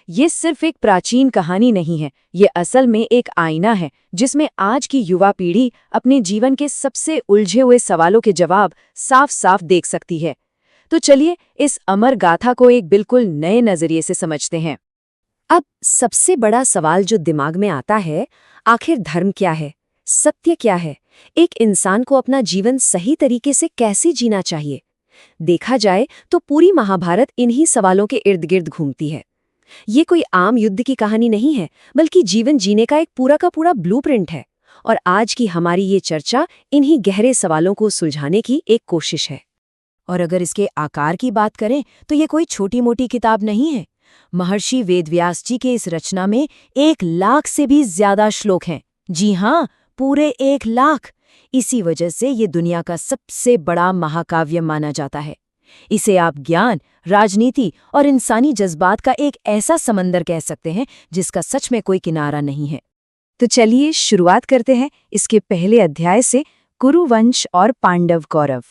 ये सिर्फ एक प्राचीन कहानी नहीं है, ये असल में एक आईना है जिसमें आज की युवा पीढ़ी अपने जीवन के सबसे उलझे हुए सवालों के जवाब साफ साफ देख सकती है। तो चलिए इस अमर गाथा को एक बिल्कुल नए नजरिए से समझते हैं। अब सबसे बड़ा सवाल जो दिमाग में आता है, आखिर धर्म क्या है, सत्य क्या है, एक इंसान को अपना जीवन सही तरीके से कैसे जीना चाहिए। देखा जाए तो पूरी महाभारत इन्हीं सवालों के इर्द गिर्द घूमती है। ये कोई आम युद्ध की कहानी नहीं है, बल्कि जीवन जीने का एक पूरा का पूरा ब्लूप्रिंट है। और आज की हमारी ये चर्चा इन्हीं गहरे सवालों को सुलझाने की एक कोशिश है। और अगर इसके आकार की बात करें तो ये कोई छोटी मोटी किताब नहीं है। महर्षि वेदव्यास जी के इस रचना में 1,00,000 से भी ज्यादा श्लोक हैं। जी हाँ, पूरे 1,00,000। इसी वजह से ये दुनिया का सबसे बड़ा महाकाव्य माना जाता है। इसे आप ज्ञान, राजनीति और इंसानी जज्बात का एक ऐसा समंदर कह सकते हैं जिसका सच में कोई किनारा नहीं है। तो चलिए शुरुआत करते हैं इसके पहले अध्याय से, कुरुवंश और पांडव कौरव।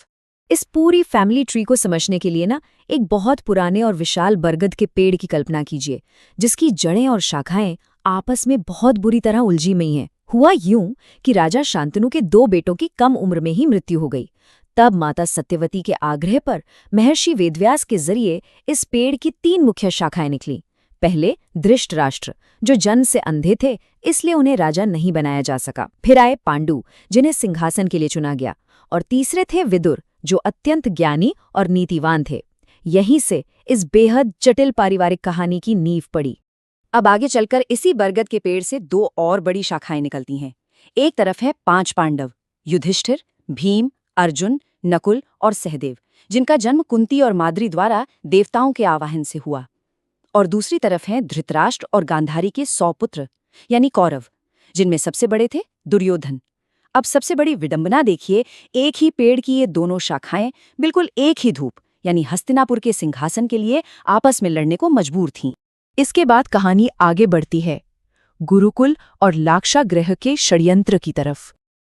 इस पूरी फैमिली ट्री को समझने के लिए एक बहुत पुराने और विशाल बरगद के पेड़ की कल्पना कीजिए, जिसकी जड़ें और शाखाएं आपस में बहुत बुरी तरह उलझी हुई हैं। हुआ यूं कि राजा शांतनु के 2 बेटों की कम उम्र में ही मृत्यु हो गई। तब माता सत्यवती के आग्रह पर महर्षि वेदव्यास के जरिए इस पेड़ की 3 मुख्य शाखाएं निकली। पहले धृतराष्ट्र, जो जन्म से अंधे थे, इसलिए उन्हें राजा नहीं बनाया जा सका। फिर आए पांडु, जिन्हें सिंहासन के लिए चुना गया। और तीसरे थे विदुर, जो अत्यंत ज्ञानी और नीतिवान थे। यहीं से इस बेहद जटिल पारिवारिक कहानी की नींव पड़ी। अब आगे चलकर इसी बरगद के पेड़ से 2 और बड़ी शाखाएं निकलती हैं। एक तरफ है 5 पांडव, युधिष्ठिर, भीम, अर्जुन, नकुल और सहदेव, जिनका जन्म कुंती और माद्री द्वारा देवताओं के आवाहन से हुआ। और दूसरी तरफ हैं धृतराष्ट्र और गांधारी के 100 पुत्र, यानी कौरव, जिनमें सबसे बड़े थे दुर्योधन। अब सबसे बड़ी विडंबना देखिए, एक ही पेड़ की ये दोनों शाखाएं बिल्कुल एक ही धूप, यानी हस्तिनापुर के सिंहासन के लिए आपस में लड़ने को मजबूर थीं। इसके बाद कहानी आगे बढ़ती है गुरुकुल और लाक्षागृह के षड्यंत्र की तरफ।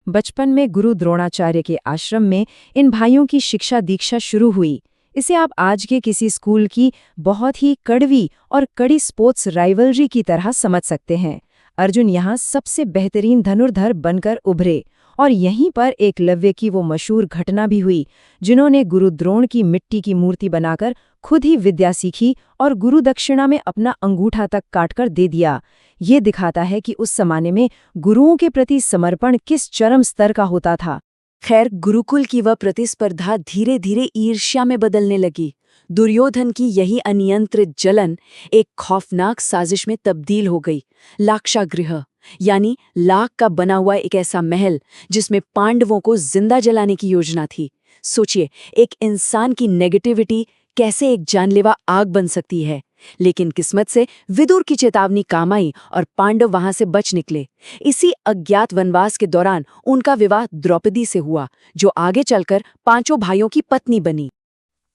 बचपन में गुरु द्रोणाचार्य के आश्रम में इन भाइयों की शिक्षा दीक्षा शुरू हुई। इसे आप आज के किसी स्कूल की बहुत ही कड़वी और कड़ी स्पोर्ट्स राइवलरी की तरह समझ सकते हैं। अर्जुन यहाँ सबसे बेहतरीन धनुर्धर बनकर उभरे, और यहीं पर एकलव्य की वो मशहूर घटना भी हुई, जिन्होंने गुरु द्रोण की मिट्टी की मूर्ति बनाकर खुद ही विद्या सीखी और गुरु दक्षिणा में अपना अंगूठा तक काटकर दे दिया। ये दिखाता है कि उस जमाने में गुरुओं के प्रति समर्पण किस चरम स्तर का होता था। खैर, गुरुकुल की वह प्रतिस्पर्धा धीरे धीरे ईर्ष्या में बदलने लगी। दुर्योधन की यही अनियंत्रित जलन एक खौफनाक साजिश में तब्दील हो गई। लाक्षागृह, यानी लाख का बना हुआ एक ऐसा महल जिसमें पांडवों को जिंदा जलाने की योजना थी। सोचिए, एक इंसान की नेगेटिविटी कैसे एक जानलेवा आग बन सकती है। लेकिन किस्मत से विदुर की चेतावनी काम आई और पांडव वहां से बच निकले। इसी अज्ञात वनवास के दौरान उनका विवाह द्रौपदी से हुआ, जो आगे चलकर 5 भाइयों की पत्नी बनी।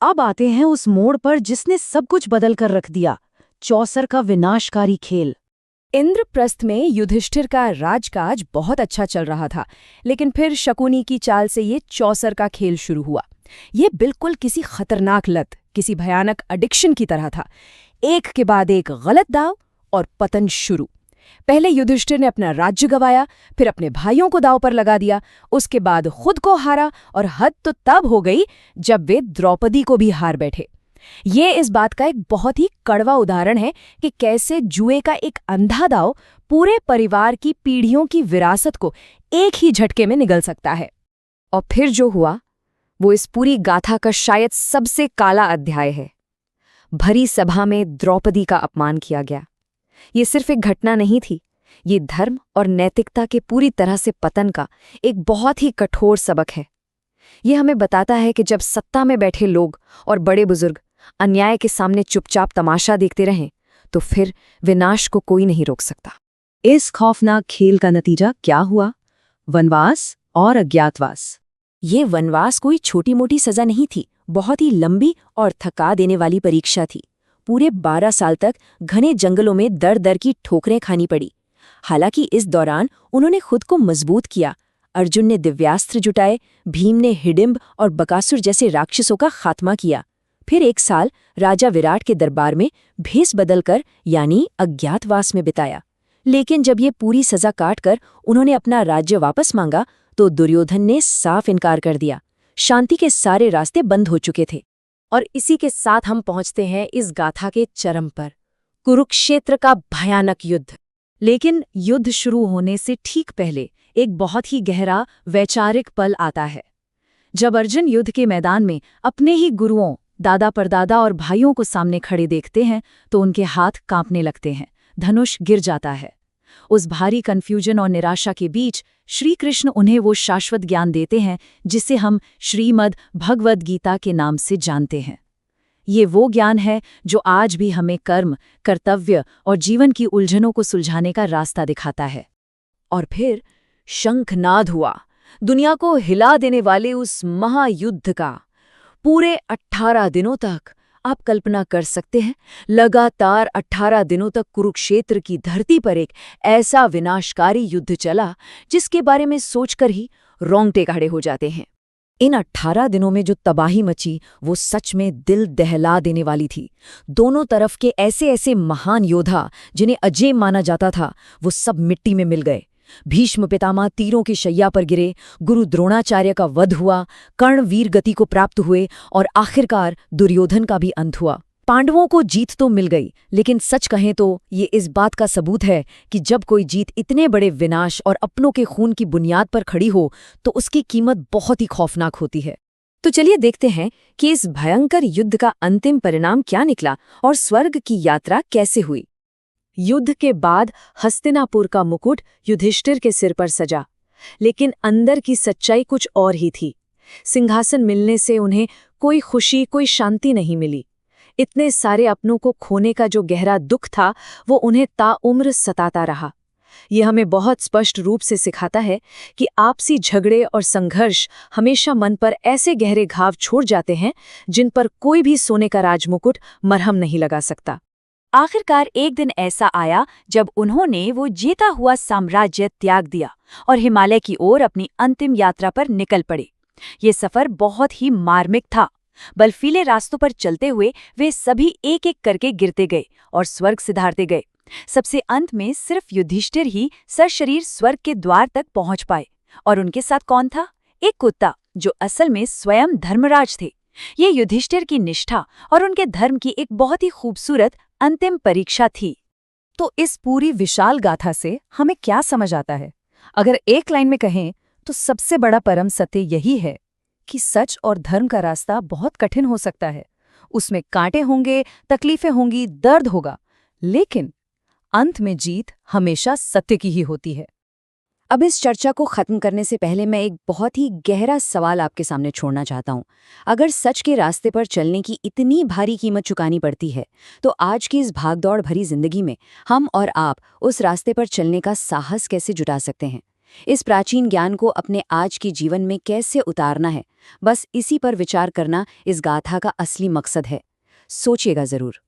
अब आते हैं उस मोड़ पर जिसने सब कुछ बदल कर रख दिया, चौसर का विनाशकारी खेल। इंद्रप्रस्थ में युधिष्ठिर का राजकाज बहुत अच्छा चल रहा था, लेकिन फिर शकुनी की चाल से ये चौसर का खेल शुरू हुआ। ये बिल्कुल किसी खतरनाक लत, किसी भयानक एडिक्शन की तरह था। एक के बाद एक गलत दाव और पतन शुरू। पहले युधिष्ठिर ने अपना राज्य गंवाया, फिर अपने भाइयों को दाव पर लगा दिया, उसके बाद खुद को हारा, और हद तो तब हो गई जब वे द्रौपदी को भी हार बैठे। ये इस बात का एक बहुत ही कड़वा उदाहरण है कि कैसे जुए का एक अंधा दाव पूरे परिवार की पीढ़ियों की विरासत को एक ही झटके में निगल सकता है। और फिर जो हुआ वो इस पूरी गाथा का शायद सबसे काला अध्याय है। भरी सभा में द्रौपदी का अपमान किया गया। ये सिर्फ एक घटना नहीं थी, ये धर्म और नैतिकता के पूरी तरह से पतन का एक बहुत ही कठोर सबक है। ये हमें बताता है कि जब सत्ता में बैठे लोग और बड़े बुजुर्ग अन्याय के सामने चुपचाप तमाशा देखते रहें, तो फिर विनाश को कोई नहीं रोक सकता। इस खौफनाक खेल का नतीजा क्या हुआ? वनवास और अज्ञातवास। ये वनवास कोई छोटी मोटी सजा नहीं थी, बहुत ही लंबी और थका देने वाली परीक्षा थी। पूरे 12 साल तक घने जंगलों में दर दर की ठोकरें खानी पड़ी। हालांकि इस दौरान उन्होंने खुद को मजबूत किया। अर्जुन ने दिव्यास्त्र जुटाए, भीम ने हिडिंब और बकासुर जैसे राक्षसों का खात्मा किया। फिर एक साल राजा विराट के दरबार में भेष बदलकर यानी अज्ञातवास में बिताया। लेकिन जब ये पूरी सजा काटकर उन्होंने अपना राज्य वापस मांगा तो दुर्योधन ने साफ इनकार कर दिया। शांति के सारे रास्ते बंद हो चुके थे। और इसी के साथ हम पहुंचते हैं इस गाथा के चरम पर, कुरुक्षेत्र का भयानक युद्ध। लेकिन युद्ध शुरू होने से ठीक पहले एक बहुत ही गहरा वैचारिक पल आता है। जब अर्जुन युद्ध के मैदान में अपने ही गुरुओं, दादा परदादा और भाइयों को सामने खड़े देखते हैं तो उनके हाथ कांपने लगते हैं, धनुष गिर जाता है। उस भारी कन्फ्यूजन और निराशा के बीच श्री कृष्ण उन्हें वो शाश्वत ज्ञान देते हैं जिसे हम श्रीमद् भगवद गीता के नाम से जानते हैं। ये वो ज्ञान है जो आज भी हमें कर्म, कर्तव्य और जीवन की उलझनों को सुलझाने का रास्ता दिखाता है। और फिर शंखनाद हुआ, दुनिया को हिला देने वाले उस महायुद्ध का। पूरे 18 दिनों तक, आप कल्पना कर सकते हैं, लगातार 18 दिनों तक कुरुक्षेत्र की धरती पर एक ऐसा विनाशकारी युद्ध चला जिसके बारे में सोचकर ही रोंगटे खड़े हो जाते हैं। इन 18 दिनों में जो तबाही मची वो सच में दिल दहला देने वाली थी। दोनों तरफ के ऐसे ऐसे महान योद्धा जिन्हें अजेय माना जाता था वो सब मिट्टी में मिल गए। भीष्म पितामह तीरों की शैया पर गिरे, गुरु द्रोणाचार्य का वध हुआ, कर्ण वीर गति को प्राप्त हुए और आखिरकार दुर्योधन का भी अंत हुआ। पांडवों को जीत तो मिल गई, लेकिन सच कहें तो ये इस बात का सबूत है कि जब कोई जीत इतने बड़े विनाश और अपनों के खून की बुनियाद पर खड़ी हो तो उसकी कीमत बहुत ही खौफनाक होती है। तो चलिए देखते हैं कि इस भयंकर युद्ध का अंतिम परिणाम क्या निकला और स्वर्ग की यात्रा कैसे हुई। युद्ध के बाद हस्तिनापुर का मुकुट युधिष्ठिर के सिर पर सजा, लेकिन अंदर की सच्चाई कुछ और ही थी। सिंहासन मिलने से उन्हें कोई खुशी, कोई शांति नहीं मिली। इतने सारे अपनों को खोने का जो गहरा दुख था वो उन्हें ताउम्र सताता रहा। ये हमें बहुत स्पष्ट रूप से सिखाता है कि आपसी झगड़े और संघर्ष हमेशा मन पर ऐसे गहरे घाव छोड़ जाते हैं जिन पर कोई भी सोने का राजमुकुट मरहम नहीं लगा सकता। आखिरकार एक दिन ऐसा आया जब उन्होंने वो जीता हुआ साम्राज्य त्याग दिया और हिमालय की ओर अपनी अंतिम यात्रा पर निकल पड़े। ये सफर बहुत ही मार्मिक था। बर्फीले रास्तों पर चलते हुए वे सभी एक एक करके गिरते गए और स्वर्ग सिधारते गए। सबसे अंत में सिर्फ युधिष्ठिर ही सशरीर स्वर्ग के द्वार तक पहुंच पाए। और उनके साथ कौन था? एक कुत्ता जो असल में स्वयं धर्मराज थे। ये युधिष्ठिर की निष्ठा और उनके धर्म की एक बहुत ही खूबसूरत अंतिम परीक्षा थी। तो इस पूरी विशाल गाथा से हमें क्या समझ आता है? अगर एक लाइन में कहें तो सबसे बड़ा परम सत्य यही है कि सच और धर्म का रास्ता बहुत कठिन हो सकता है। उसमें कांटे होंगे, तकलीफें होंगी, दर्द होगा, लेकिन अंत में जीत हमेशा सत्य की ही होती है। अब इस चर्चा को खत्म करने से पहले मैं एक बहुत ही गहरा सवाल आपके सामने छोड़ना चाहता हूँ। अगर सच के रास्ते पर चलने की इतनी भारी कीमत चुकानी पड़ती है तो आज की इस भागदौड़ भरी जिंदगी में हम और आप उस रास्ते पर चलने का साहस कैसे जुटा सकते हैं? इस प्राचीन ज्ञान को अपने आज के जीवन में कैसे उतारना है, बस इसी पर विचार करना इस गाथा का असली मकसद है। सोचिएगा जरूर।